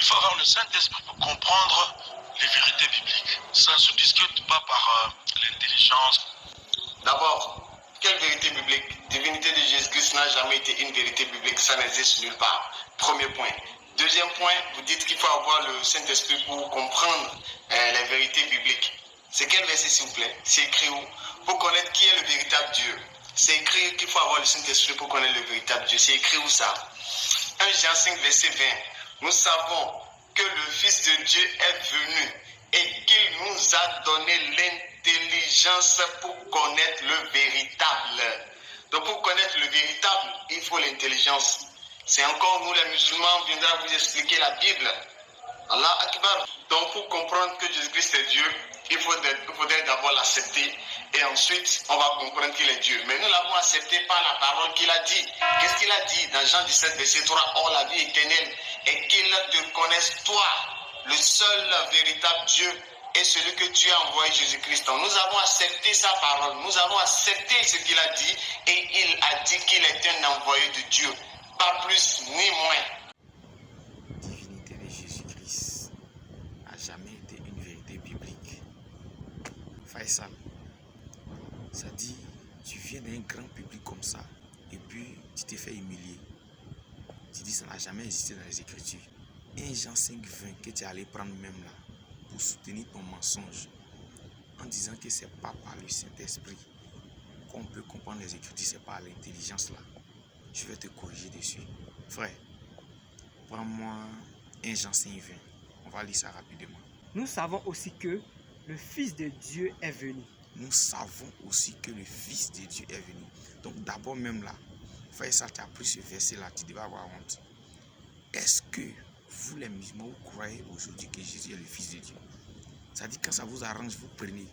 Il faut avoir le Saint-Esprit pour comprendre les vérités bibliques. Ça ne se discute pas par l'intelligence. D'abord, quelle vérité biblique? Divinité de Jésus-Christ n'a jamais été une vérité biblique, ça n'existe nulle part. Premier point. Deuxième point, vous dites qu'il faut avoir le Saint-Esprit pour comprendre les vérités bibliques. C'est quel verset s'il vous plaît? C'est écrit où? Pour connaître qui est le véritable Dieu. C'est écrit qu'il faut avoir le Saint-Esprit pour connaître le véritable Dieu. C'est écrit où ça? 1 Jean 5, verset 20. Nous savons que le Fils de Dieu est venu et qu'il nous a donné l'intelligence pour connaître le véritable. Donc pour connaître le véritable, il faut l'intelligence. C'est encore nous les musulmans viendront vous expliquer la Bible. Allah Akbar. Donc pour comprendre que Jésus-Christ est Dieu, il faudrait d'abord l'accepter et ensuite on va comprendre qu'il est Dieu. Mais nous l'avons accepté par la parole qu'il a dit. Qu'est-ce qu'il a dit dans Jean 17, verset 3? Or la vie éternelle est qu'ils te connaissent toi, le seul véritable Dieu et celui que tu as envoyé Jésus-Christ. Donc nous avons accepté sa parole, nous avons accepté ce qu'il a dit et il a dit qu'il est un envoyé de Dieu. Pas plus ni moins. Divinité de Jésus-Christ n'a jamais été une vérité biblique. Faisal, ça dit, tu viens d'un grand public comme ça et puis tu t'es fait humilier. Tu dis ça n'a jamais existé dans les Écritures. 1 Jean 5, 20 que tu es allé prendre même là pour soutenir ton mensonge en disant que c'est pas par le Saint-Esprit qu'on peut comprendre les Écritures, c'est par l'intelligence là. Je vais te corriger dessus. Frère, prends-moi 1 Jean 5, 20. On va lire ça rapidement. Nous savons aussi que le Fils de Dieu est venu. Nous savons aussi que le Fils de Dieu est venu. Donc d'abord même là, frère, ça tu as pris ce verset là, tu devais avoir honte. Est-ce que vous les musulmans, vous croyez aujourd'hui que Jésus est le Fils de Dieu? Ça dit quand ça vous arrange, vous prenez.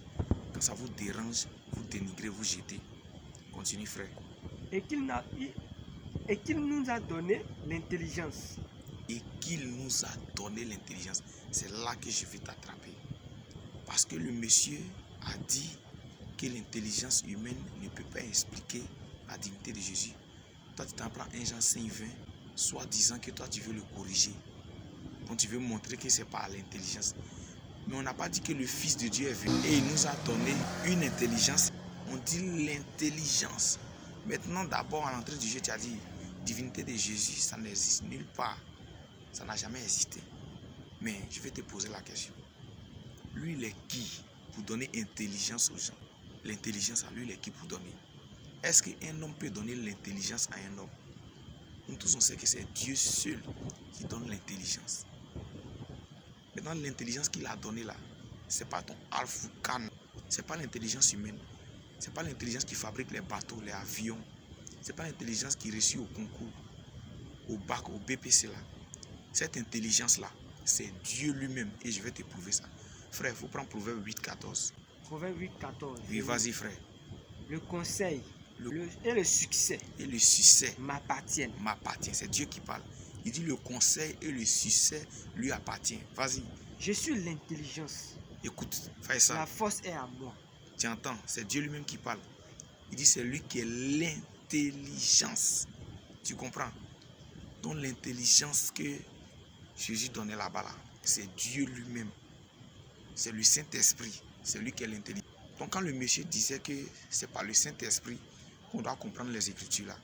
Quand ça vous dérange, vous dénigrez, vous jetez. Continue frère. Et qu'il nous a donné l'intelligence. Et qu'il nous a donné l'intelligence. C'est là que je vais t'attraper. Parce que le monsieur a dit que l'intelligence humaine ne peut pas expliquer la divinité de Jésus. Toi, tu t'en prends 1 Jean 5, 20, soit disant que toi, tu veux le corriger. Donc, tu veux montrer que ce n'est pas l'intelligence. Mais on n'a pas dit que le Fils de Dieu est venu et il nous a donné une intelligence. On dit l'intelligence. Maintenant, d'abord, à l'entrée du jeu, tu as dit divinité de Jésus, ça n'existe nulle part. Ça n'a jamais existé. Mais je vais te poser la question. Lui, il est qui pour donner intelligence aux gens? L'intelligence à lui, il est qui pour donner? Est-ce qu'un homme peut donner l'intelligence à un homme? Nous tous, on sait que c'est Dieu seul qui donne l'intelligence. Maintenant, l'intelligence qu'il a donnée là, ce n'est pas ton Al-Foukan. Ce n'est pas l'intelligence humaine. Ce n'est pas l'intelligence qui fabrique les bateaux, les avions. Ce n'est pas l'intelligence qui réussit au concours, au bac, au BPC là. Cette intelligence-là, c'est Dieu lui-même. Et je vais te prouver ça. Frère, il faut prendre Proverbe 8, 14. Proverbe 8, 14. Oui, vas-y, frère. Le conseil et le succès. Et le succès m'appartiennent. C'est Dieu qui parle. Il dit le conseil et le succès lui appartiennent. Vas-y. Je suis l'intelligence. Écoute, fais ça. La force est à moi. Tu entends, c'est Dieu lui-même qui parle. Il dit c'est lui qui est l'intelligence. Tu comprends? Donc l'intelligence que Jésus donnait là-bas, là, c'est Dieu lui-même. C'est le Saint-Esprit. C'est lui qui est l'intelligence. Donc quand le monsieur disait que c'est par le Saint-Esprit qu'on doit comprendre les Écritures là,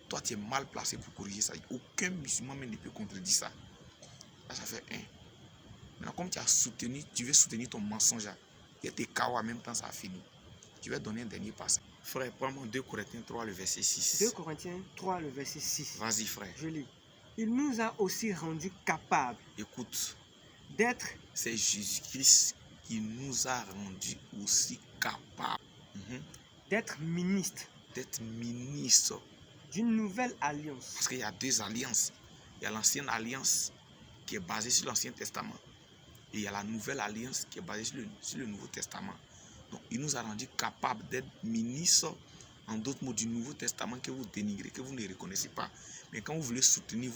toi tu es mal placé pour corriger ça. Aucun musulman même ne peut contredire ça. Là ça fait un. Maintenant comme tu veux soutenir ton mensonge là, et tes KO en même temps ça a fini. Tu vas donner un dernier passage. Frère, prends-moi 2 Corinthiens 3, le verset 6. 2 Corinthiens 3, le verset 6. Vas-y frère. Je lis. Il nous a aussi rendus capables. Écoute. D'être. C'est Jésus-Christ qui nous a rendus aussi capables. D'être ministres. D'être ministres. D'une nouvelle alliance. Parce qu'il y a 2 alliances. Il y a l'ancienne alliance qui est basée sur l'Ancien Testament. Et il y a la nouvelle alliance qui est basée sur le Nouveau Testament. Donc il nous a rendus capables d'être ministres, en d'autres mots, du Nouveau Testament que vous dénigrez, que vous ne reconnaissez pas. Mais quand vous voulez soutenir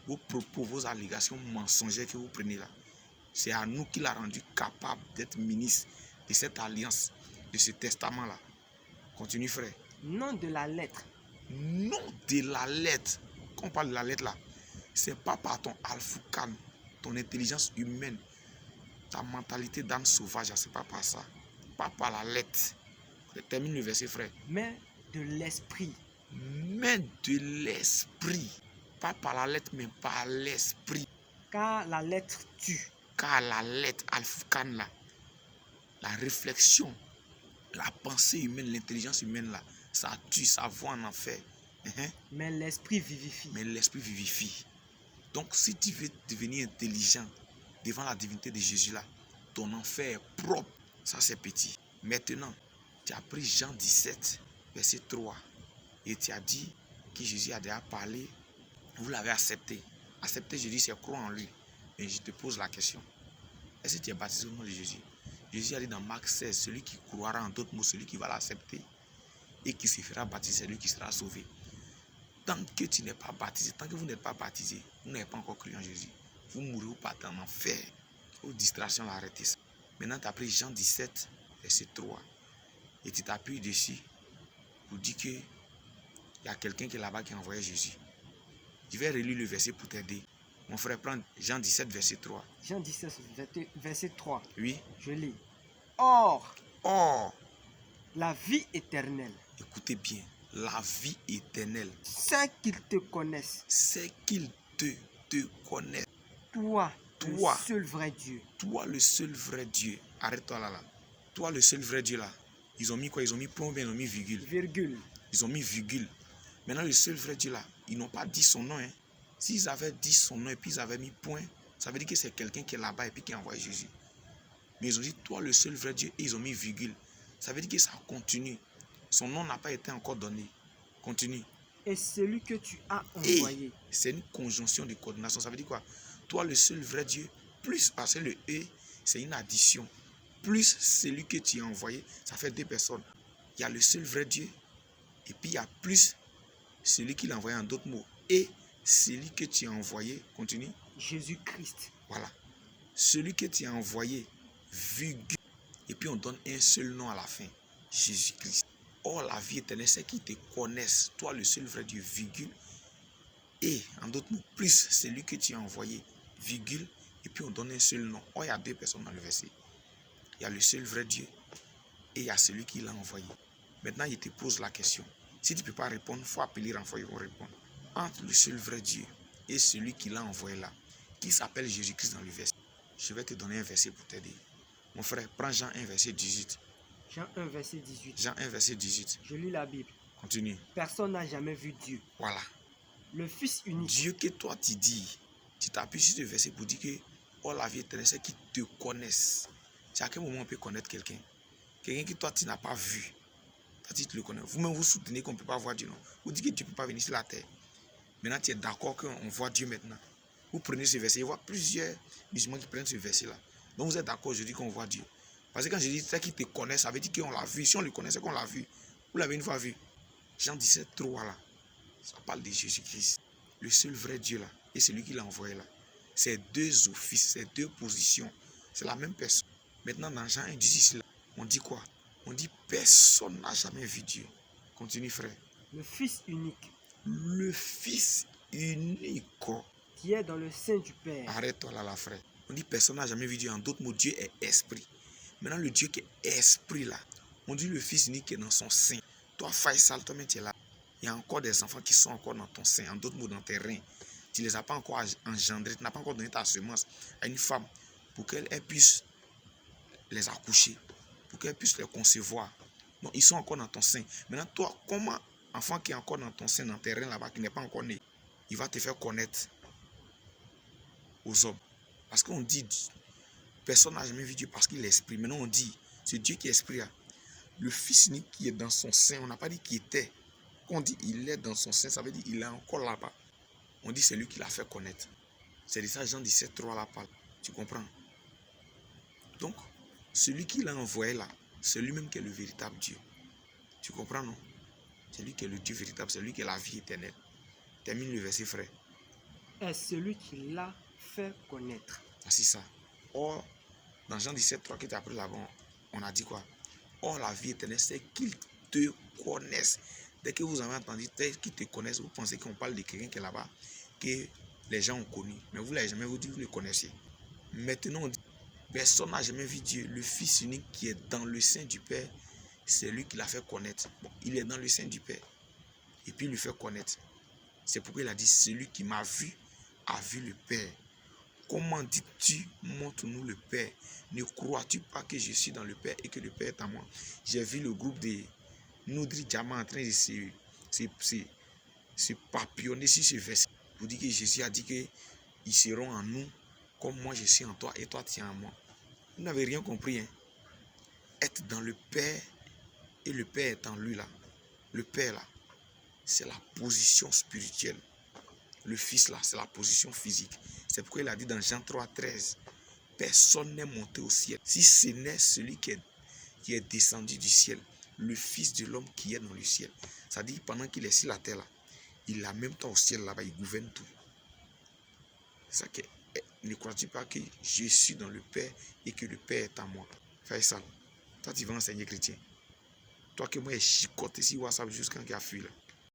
vos propos, vos allégations mensongères que vous prenez là, c'est à nous qu'il a rendu capables d'être ministres de cette alliance, de ce testament-là. Continue frère. Non de la lettre. Non de la lettre. Quand on parle de la lettre là, c'est pas par ton Al-Foukan ton intelligence humaine, ta mentalité d'âne sauvage, c'est pas par ça. Pas par la lettre. Termine le verset, frère. Mais de l'esprit. Mais de l'esprit. Pas par la lettre, mais par l'esprit. Car la lettre tue. Car la lettre, Al-Furqan, là, la réflexion, la pensée humaine, l'intelligence humaine, là, ça tue, ça va en enfer. Mais l'esprit vivifie. Mais l'esprit vivifie. Donc, si tu veux devenir intelligent devant la divinité de Jésus, là, ton enfer est propre. Ça, c'est petit. Maintenant, tu as pris Jean 17, verset 3. Et tu as dit que Jésus a déjà parlé. Vous l'avez accepté. Accepter Jésus, c'est croire en lui. Et je te pose la question. Est-ce que tu es baptisé au nom de Jésus? Jésus a dit dans Marc 16, celui qui croira, en d'autres mots, celui qui va l'accepter et qui se fera baptiser, celui qui sera sauvé. Tant que tu n'es pas baptisé, tant que vous n'êtes pas baptisé, vous n'avez pas encore cru en Jésus. Vous mourrez ou partez en enfer. Aux distractions, arrêtez ça. Maintenant, tu as pris Jean 17, verset 3. Et tu t'appuies dessus pour dire qu'il y a quelqu'un qui est là-bas qui a envoyé Jésus. Je vais relire le verset pour t'aider. Mon frère, prends Jean 17, verset 3. Jean 17, verset 3. Oui. Je lis. Or, la vie éternelle. Écoutez bien. La vie éternelle. C'est qu'ils te connaissent. C'est qu'ils te connaissent. Toi, le seul vrai Dieu. Toi, le seul vrai Dieu. Arrête-toi là. Toi, le seul vrai Dieu là. Ils ont mis quoi? Ils ont mis point ou bien ils ont mis virgule? Virgule. Ils ont mis virgule. Maintenant, le seul vrai Dieu là, ils n'ont pas dit son nom. Hein. S'ils avaient dit son nom et puis ils avaient mis point, ça veut dire que c'est quelqu'un qui est là-bas et puis qui a envoyé Jésus. Mais ils ont dit, toi, le seul vrai Dieu, et ils ont mis virgule. Ça veut dire que ça continue. Son nom n'a pas été encore donné. Continue. Et celui que tu as envoyé. C'est une conjonction de coordination. Ça veut dire quoi? Toi, le seul vrai Dieu, plus, parce que le et, c'est une addition. Plus celui que tu as envoyé, ça fait deux personnes. Il y a le seul vrai Dieu, et puis il y a plus celui qui l'a envoyé, en d'autres mots. Et celui que tu as envoyé, continue. Jésus-Christ. Voilà. Celui que tu as envoyé, virgule. Et puis on donne un seul nom à la fin. Jésus-Christ. Or, la vie éternelle, c'est qu'ils te connaissent. Toi, le seul vrai Dieu, virgule. Et, en d'autres mots, plus celui que tu as envoyé, virgule. Et puis on donne un seul nom. Or, il y a deux personnes dans le verset. Il y a le seul vrai Dieu et il y a celui qui l'a envoyé. Maintenant, il te pose la question. Si tu ne peux pas répondre, il faut appeler l'enfant, ils vont répondre. Entre le seul vrai Dieu et celui qui l'a envoyé là, qui s'appelle Jésus-Christ dans le verset. Je vais te donner un verset pour t'aider. Mon frère, prends Jean 1, verset 18. Jean 1, verset 18. Jean 1, verset 18. Je lis la Bible. Continue. Personne n'a jamais vu Dieu. Voilà. Le Fils unique. Dieu que toi tu dis, tu t'appuies sur ce verset pour dire que oh, la vie éternelle, c'est qu'ils te connaissent. C'est à quel moment on peut connaître quelqu'un? Quelqu'un que toi tu n'as pas vu. Toi tu le connais. Vous-même vous soutenez qu'on ne peut pas voir Dieu. Non? Vous dites que Dieu ne peut pas venir sur la terre. Maintenant tu es d'accord qu'on voit Dieu maintenant. Vous prenez ce verset. Il y a plusieurs musulmans qui prennent ce verset-là. Donc vous êtes d'accord, je dis qu'on voit Dieu. Parce que quand je dis c'est qu'ils te connaissent, ça veut dire qu'on l'a vu. Si on le connaît, c'est qu'on l'a vu. Vous l'avez une fois vu. Jean 17, 3 là. Ça parle de Jésus-Christ. Le seul vrai Dieu là. Et celui qui l'a envoyé là. C'est deux offices, c'est deux positions. C'est la même personne. Maintenant dans Jean 1, 18 là, on dit quoi? On dit personne n'a jamais vu Dieu. Continue frère. Le Fils unique. Le Fils unique. Qui est dans le sein du Père. Arrête-toi là, frère. On dit personne n'a jamais vu Dieu. En d'autres mots, Dieu est esprit. Maintenant, le Dieu qui est esprit là, on dit le Fils unique qui est dans son sein. Toi, Faisal, toi-même, tu es là. Il y a encore des enfants qui sont encore dans ton sein. En d'autres mots, dans tes reins. Tu ne les as pas encore engendrés. Tu n'as pas encore donné ta semence à une femme pour qu'elle puisse les accoucher. Pour qu'elle puisse les concevoir. Donc, ils sont encore dans ton sein. Maintenant, toi, comment enfant qui est encore dans ton sein, dans tes reins là-bas, qui n'est pas encore né, il va te faire connaître aux hommes. Parce qu'on dit, personne n'a jamais vu Dieu parce qu'il est esprit. Maintenant on dit, c'est Dieu qui est esprit là. Le Fils unique qui est dans son sein, on n'a pas dit qu'il était. Quand on dit il est dans son sein, ça veut dire qu'il est encore là-bas. On dit c'est lui qui l'a fait connaître. C'est de ça Jean 17, 3 là parle. Tu comprends? Donc, celui qui l'a envoyé là, c'est lui-même qui est le véritable Dieu. Tu comprends, non? C'est lui qui est le Dieu véritable, c'est lui qui est la vie éternelle. Termine le verset, frère. Est celui qui l'a fait connaître. Ah, c'est ça. Or, dans Jean 17, 3 que tu as appris là-bas, on a dit quoi? Or, la vie éternelle, c'est qu'ils te connaissent. Dès que vous avez entendu qu'ils te connaissent, vous pensez qu'on parle de quelqu'un qui est là-bas, que les gens ont connu. Mais vous ne l'avez jamais vu, vous le connaissez. Maintenant, on dit, personne n'a jamais vu Dieu. Le Fils unique qui est dans le sein du Père, c'est lui qui l'a fait connaître. Bon, il est dans le sein du Père. Et puis il le fait connaître. C'est pourquoi il a dit, celui qui m'a vu a vu le Père. Comment dis-tu, montre-nous le Père? Ne crois-tu pas que je suis dans le Père et que le Père est en moi? J'ai vu le groupe de Noudri Djama en train de se papillonner sur ce verset. Pour dire que Jésus a dit qu'ils seront en nous comme moi je suis en toi et toi tu es en moi. Vous n'avez rien compris. Hein? Être dans le Père et le Père est en lui là. Le Père là, c'est la position spirituelle. Le Fils là, c'est la position physique. C'est pourquoi il a dit dans Jean 3,13, personne n'est monté au ciel. Si ce n'est celui qui est descendu du ciel, le Fils de l'homme qui est dans le ciel. Ça dit pendant qu'il est sur la terre là, il a même temps au ciel là-bas, il gouverne tout. C'est ça que ne crois-tu pas que je suis dans le Père et que le Père est en moi? Fais ça. Toi tu vas enseigner chrétien. Toi que moi j'ai chicoté sur WhatsApp jusqu'à qu'il a fui là.